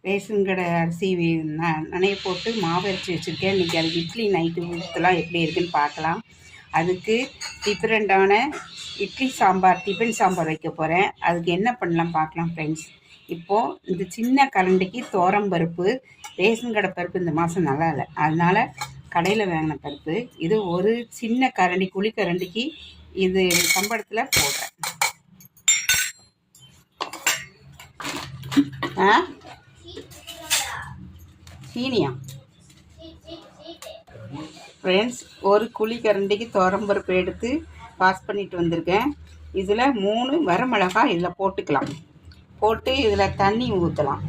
Ration கடை அரிசி நனைய போட்டு மாவு அரைச்சி வச்சுருக்கேன். இன்றைக்கி அது இட்லி நைட்டு ஊற்றலாம் எப்படி இருக்குன்னு பார்க்கலாம். அதுக்கு டிஃப்ரெண்ட்டான இட்லி சாம்பார், டிஃபன் சாம்பார் வைக்க போகிறேன். அதுக்கு என்ன பண்ணலாம் பார்க்கலாம் ஃப்ரெண்ட்ஸ். இப்போது இந்த சின்ன கரண்டிக்கு பருப்பு, ரேஷன் கடை பருப்பு இந்த மாதம் நல்லா இல்லை, அதனால் கடையில் வாங்கின பருப்பு. இது ஒரு சின்ன கரண்டி, குழிக்கரண்டிக்கு இது சம்பளத்தில் போடுறேன். சீனியா ஃப்ரெண்ட்ஸ், ஒரு குழிக்கரண்டிக்கு பருப்பு எடுத்து வாஷ் பண்ணிட்டு வந்திருக்கேன். இதில் 3 வரமிளகாய் இதில் போட்டுக்கலாம். போட்டு இதில் தண்ணி ஊற்றலாம்.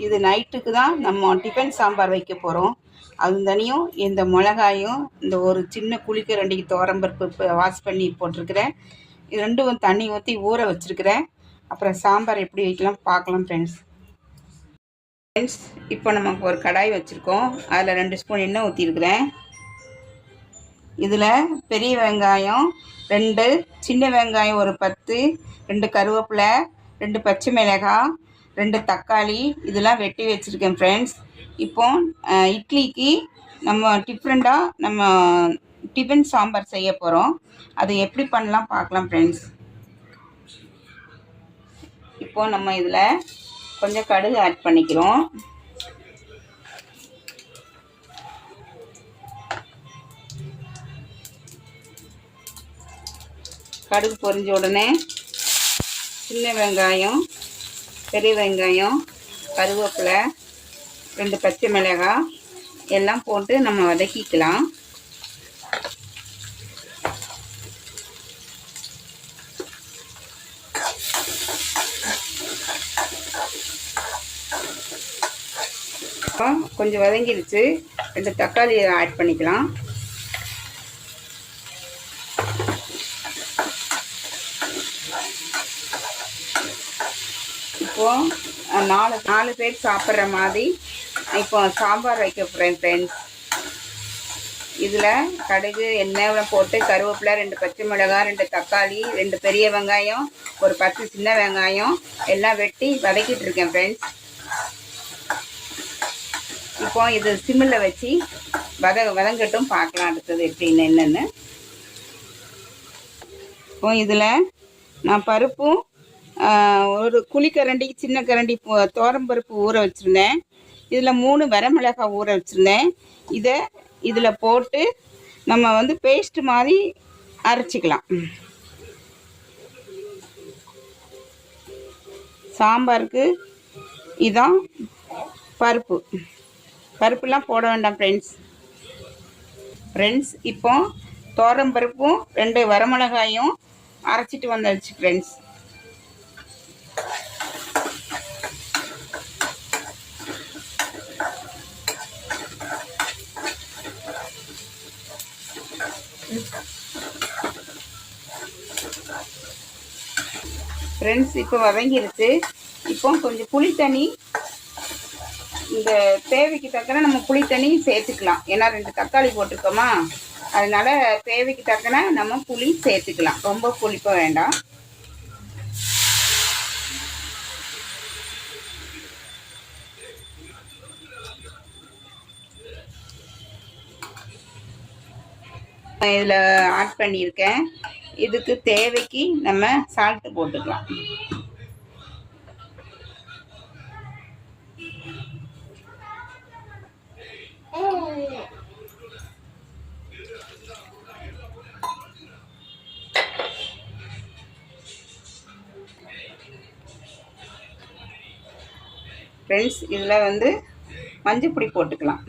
இது நைட்டுக்கு தான் நம்ம டிஃபன் சாம்பார் வைக்க போகிறோம். அது தனியும் இந்த மிளகாயும் இந்த ஒரு சின்ன குழிக்கரண்டிக்கு பருப்பு வாஷ் பண்ணி போட்டிருக்கிறேன். இது ரெண்டும் தண்ணி ஊற்றி ஊற வச்சுருக்கிறேன். அப்புறம் சாம்பார் எப்படி வைக்கலாம் பார்க்கலாம் ஃப்ரெண்ட்ஸ். இப்போ நமக்கு ஒரு கடாய் வச்சுருக்கோம். அதில் 2 ஸ்பூன் எண்ணெய் ஊற்றிருக்கிறேன். இதில் பெரிய வெங்காயம் 2, சின்ன வெங்காயம் ஒரு 10, 2 கருவேப்பிலை, 2 பச்சை மிளகாய், 2 தக்காளி இதெல்லாம் வெட்டி வச்சுருக்கேன் ஃப்ரெண்ட்ஸ். இப்போ இட்லிக்கு நம்ம டிஃப்ரெண்ட்டாக நம்ம டிஃபன் சாம்பார் செய்ய போகிறோம். அது எப்படி பண்ணலாம் பார்க்கலாம் ஃப்ரெண்ட்ஸ். இப்போது நம்ம இதில் கொஞ்சம் கடுகு ஆட் பண்ணிக்கிறோம். கடுகு பொரிஞ்ச உடனே சின்ன வெங்காயம், பெரிய வெங்காயம், கருவேப்பிலை, 2 பச்சை மிளகாய் எல்லாம் போட்டு நம்ம வதக்கிக்கலாம். கொஞ்சம் வதங்கிடுச்சு. 2 தக்காளி ஆட் பண்ணிக்கலாம். இப்போது 4 பேர் சாப்பிட்ற மாதிரி இப்போ சாம்பார் வைக்க போகிறேன் ஃப்ரெண்ட்ஸ். இதில் கடுகு எண்ணெய் போட்டு கருவேப்பிலை, 2 பச்சை மிளகாய், 2 தக்காளி, 2 பெரிய வெங்காயம், ஒரு 10 சின்ன வெங்காயம் எல்லாம் வெட்டி வதக்கிட்டு இருக்கேன் ஃப்ரெண்ட்ஸ். இப்போ இது சிம்மில் வச்சு வதங்கட்டும் பார்க்கலாம் அடுத்தது எப்படின்னு என்னென்னு. இப்போ இதில் நான் பருப்பும் ஒரு குழிக்கரண்டிக்கு சின்ன கரண்டி பருப்பு ஊற வச்சுருந்தேன். இதில் 3 வரமிளகாய் ஊற வச்சுருந்தேன். இதில் போட்டு நம்ம பேஸ்ட் மாதிரி அரைச்சிக்கலாம். சாம்பாருக்கு இதான் பருப்புலாம் போட வேண்டாம் ஃப்ரெண்ட்ஸ். இப்போ பருப்பும் 2 வரமிளகாயும் அரைச்சிட்டு வந்தாச்சு ஃப்ரெண்ட்ஸ். இப்போ வதங்கிருச்சு. இப்போ கொஞ்சம் புளி தண்ணி, இந்த தேவைக்கு தக்கன நம்ம புளி தண்ணி சேர்த்துக்கலாம். ஏன்னா 2 தக்காளி போட்டிருக்கோமா, அதனால தேவைக்கு தக்கன நம்ம புளி சேர்த்துக்கலாம். ரொம்ப புளிப்ப வேண்டாம். இதில் ஆட் பண்ணியிருக்கேன். இதுக்கு தேவைக்கு நம்ம சால்ட்டு போட்டுக்கலாம். ஃப்ரெண்ட்ஸ், இதில் மஞ்சப்பொடி போட்டுக்கலாம்.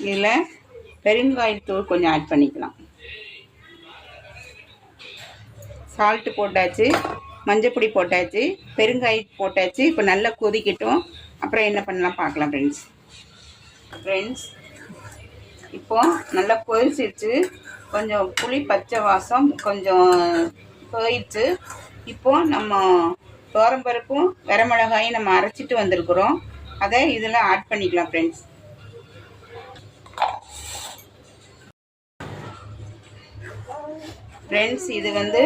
இதில் பெருங்காயத்தூள் கொஞ்சம் ஆட் பண்ணிக்கலாம். சால்ட்டு போட்டாச்சு, மஞ்சப்பொடி போட்டாச்சு, பெருங்காயம் போட்டாச்சு. இப்போ நல்லா கொதிக்கட்டும். அப்புறம் என்ன பண்ணலாம் பார்க்கலாம் ஃப்ரெண்ட்ஸ். இப்போது நல்லா கொதிச்சிருச்சு. கொஞ்சம் புளி பச்சை வாசம் கொஞ்சம் போயிடுச்சு. இப்போது நம்ம பருப்பும் வரமிளகாயும் நம்ம அரைச்சிட்டு வந்திருக்கிறோம். அதை இதில் ஆட் பண்ணிக்கலாம் ஃப்ரெண்ட்ஸ். ஃப்ரெண்ட்ஸ், இது வந்து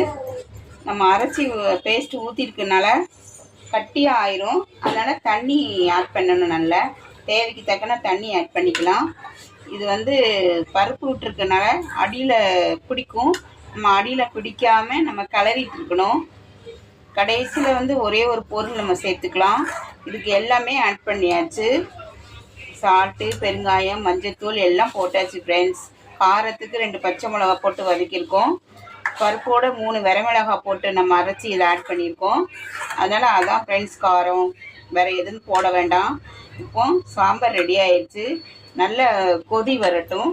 நம்ம அரைச்சி பேஸ்ட்டு ஊற்றிருக்கனால கட்டியாக ஆயிரும். அதனால் தண்ணி ஆட் பண்ணணும். நல்லா தேவைக்கு தக்கன தண்ணி ஆட் பண்ணிக்கலாம். இது வந்து பருப்பு விட்டுருக்கனால அடியில் பிடிக்கும். நம்ம அடியில் பிடிக்காமல் நம்ம கிளறிட்டு இருக்கணும். கடைசியில் வந்து ஒரே ஒரு பொருள் நம்ம சேர்த்துக்கலாம். இதுக்கு எல்லாமே ஆட் பண்ணியாச்சு. சால்ட்டு, பெருங்காயம், மஞ்சள்தூள் எல்லாம் போட்டாச்சு ஃப்ரெண்ட்ஸ். காரத்துக்கு 2 பச்சை மிளகா போட்டு வதக்கியிருக்கோம். பருப்போட 3 வரமிளகாய் போட்டு நம்ம அரைச்சி இதில் ஆட் பண்ணியிருக்கோம். அதனால் அதான் ஃப்ரெண்ட்ஸ் காரம், வேறு எதுவும் போட வேண்டாம். இப்போ சாம்பார் ரெடி ஆயிடுச்சு. நல்ல கொதி வரட்டும்,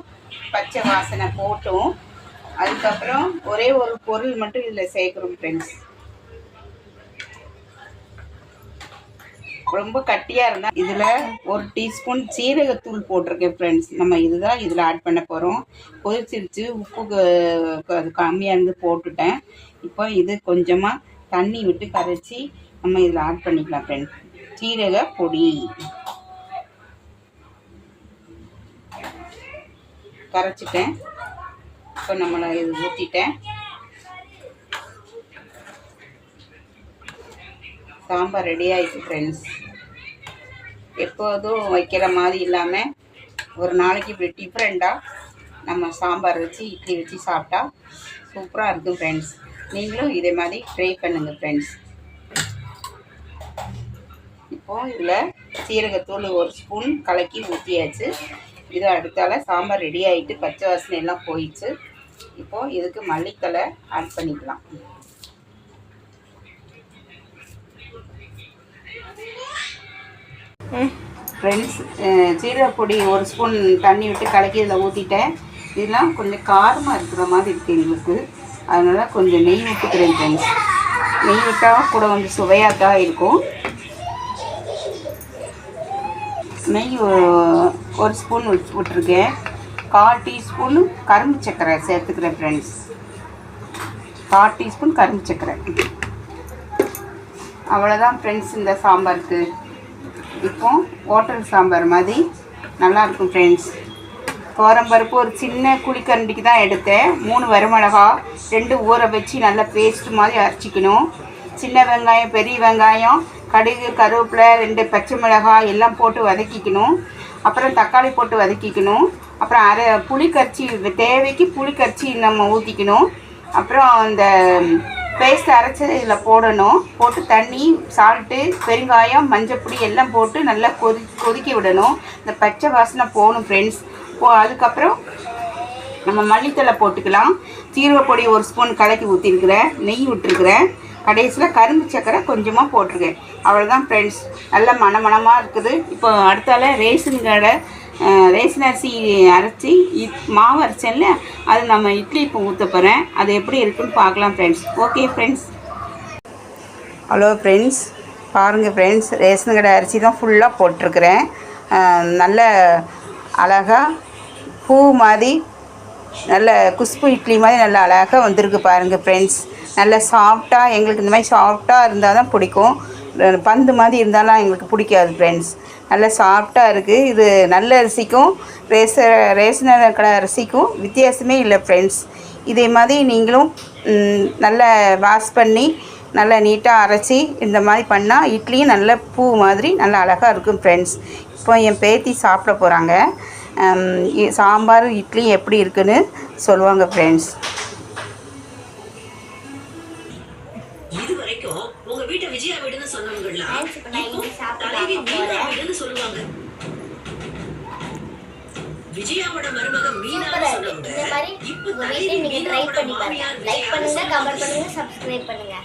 பச்சை வாசனை போட்டும். அதுக்கப்புறம் ஒரே ஒரு பொருள் மட்டும் இதில் சேர்க்குறோம் ஃப்ரெண்ட்ஸ். ரொம்ப கட்டியாக இருந்தால் இதில் 1 டீஸ்பூன் சீரகத்தூள் போட்டிருக்கேன் ஃப்ரெண்ட்ஸ். நம்ம இதுதான் இதில் ஆட் பண்ண போகிறோம். கொதிச்சிருச்சு, உப்பு கம்மியாக இருந்து போட்டுட்டேன். இப்போ இது கொஞ்சமாக தண்ணி விட்டு கரைச்சி நம்ம இதில் ஆட் பண்ணிக்கலாம் ஃப்ரெண்ட்ஸ். சீரக பொடி கரைச்சிட்டேன். இப்போ நம்மளை இது ஊற்றிட்டேன். சாம்பார் ரெடி ஆகிடுச்சு ஃப்ரெண்ட்ஸ். எப்போதும் வைக்கிற மாதிரி இல்லாமல் ஒரு நாளைக்கு இப்படி டிஃப்ரெண்ட்டாக நம்ம சாம்பார் வச்சு இட்லி வச்சு சாப்பிட்டா சூப்பராக இருக்கும் ஃப்ரெண்ட்ஸ். நீங்களும் இதே மாதிரி ட்ரை பண்ணுங்கள் ஃப்ரெண்ட்ஸ். இப்போது இதில் சீரகத்தூள் 1 ஸ்பூன் கலக்கி ஊற்றியாச்சு. இது அடுத்தால சாம்பார் ரெடி ஆகிட்டு பச்சை வாசனை எல்லாம் போயிடுச்சு. இப்போது இதுக்கு மல்லித்தழை ஆட் பண்ணிக்கலாம். ஃப்ரெண்ட்ஸ், சீரகப்பொடி 1 ஸ்பூன் தண்ணி விட்டு கலக்கி இதில் ஊற்றிட்டேன். இதெல்லாம் கொஞ்சம் காரமாக இருக்கிற மாதிரி இருக்குது எங்களுக்கு. அதனால் கொஞ்சம் நெய் விட்டுக்கிறேன் ஃப்ரெண்ட்ஸ். நெய் விட்டால் கூட கொஞ்சம் சுவையாக தான் இருக்கும். நெய் 1 ஸ்பூன் விட்டுருக்கேன். 1/4 டீஸ்பூன் கரும்பு சர்க்கரை சேர்த்துக்கிறேன் ஃப்ரெண்ட்ஸ். 1/4 டீஸ்பூன் கரும்பு சர்க்கரை. அவ்வளோதான் ஃப்ரெண்ட்ஸ் இந்த சாம்பாருக்கு. இப்போ ஹோட்டல் சாம்பார் மாதிரி நல்லாயிருக்கும் ஃப்ரெண்ட்ஸ். துவரம்பருப்பு ஒரு சின்ன குழிக்கரண்டிக்கு தான் எடுத்தேன். 3 வரமிளகா 2 ஊற வச்சு நல்லா பேஸ்ட் மாதிரி அரைச்சிக்கணும். சின்ன வெங்காயம், பெரிய வெங்காயம், கடுகு, கருவேப்பிலை, 2 பச்சை மிளகாய் எல்லாம் போட்டு வதக்கிக்கணும். அப்புறம் தக்காளி போட்டு வதக்கிக்கணும். அப்புறம் புளி கரைச்சி தேவைக்கு புளி கரைச்சி நம்ம ஊற்றிக்கணும். அப்புறம் அந்த பேஸ்ட் அரைச்சி இதில் போடணும். போட்டு தண்ணி, சால்ட்டு, பெருங்காயம், மஞ்சப்பொடி எல்லாம் போட்டு நல்லா கொதிக்க விடணும். இந்த பச்சை வாசனை போகணும் ஃப்ரெண்ட்ஸ். அதுக்கப்புறம் நம்ம மல்லித்தழை போட்டுக்கலாம். சீரகப்பொடி 1 ஸ்பூன் கலக்கி ஊற்றிருக்கிறேன். நெய் விட்டுருக்குறேன். கடைசியில் கரும்பு சர்க்கரை கொஞ்சமாக போட்டிருக்கேன். அவ்வளோதான் ஃப்ரெண்ட்ஸ். நல்ல மணமாக இருக்குது. இப்போ அடுத்தால ரேஷன் அரிசி அரைச்சி மாவு அரைச்சேன்ல, அது நம்ம இட்லி இப்போ ஊற்ற போகிறேன். அது எப்படி இருக்குன்னு பார்க்கலாம் friends. Okay friends. Hello friends, பாருங்கள் ஃப்ரெண்ட்ஸ், ரேஷன் கடை அரிசி தான் ஃபுல்லாக போட்டிருக்கிறேன். நல்ல அழகாக பூ மாதிரி நல்ல குஷ்பு இட்லி மாதிரி நல்ல அழகாக வந்திருக்கு பாருங்கள் ஃப்ரெண்ட்ஸ். நல்ல சாஃப்டாக, எங்களுக்கு இந்த மாதிரி சாஃப்டாக இருந்தால் தான் பிடிக்கும். பந்து மாதிரி இருந்தாலும் எங்களுக்கு பிடிக்காது ஃப்ரெண்ட்ஸ். நல்ல சாஃப்டாக இருக்குது. இது நல்ல அரிசிக்கும் ரேஷன் கடை அரிசிக்கும் வித்தியாசமே இல்லை ஃப்ரெண்ட்ஸ். இதே மாதிரி நீங்களும் நல்லா வாஷ் பண்ணி நல்லா நீட்டாக அரைச்சி இந்த மாதிரி பண்ணால் இட்லியும் நல்ல பூ மாதிரி நல்லா அழகாக இருக்கும் ஃப்ரெண்ட்ஸ். இப்போ என் பேத்தி சாப்பிட போகிறாங்க. சாம்பார் இட்லி எப்படி இருக்குன்னு சொல்லுவாங்க ஃப்ரெண்ட்ஸ். விஜயா வீடுன்னு சொன்னவங்கலாம் தலைவி மீனா வீடுன்னு சொல்லுவாங்க. விஜயாவோட மருமக மீனான்னு சொன்னவங்க இப்ப தலைவி மீனாவோட மாமியார். லைக் பண்ணுங்க, கமெண்ட் பண்ணுங்க, சப்ஸ்கிரைப் பண்ணுங்க.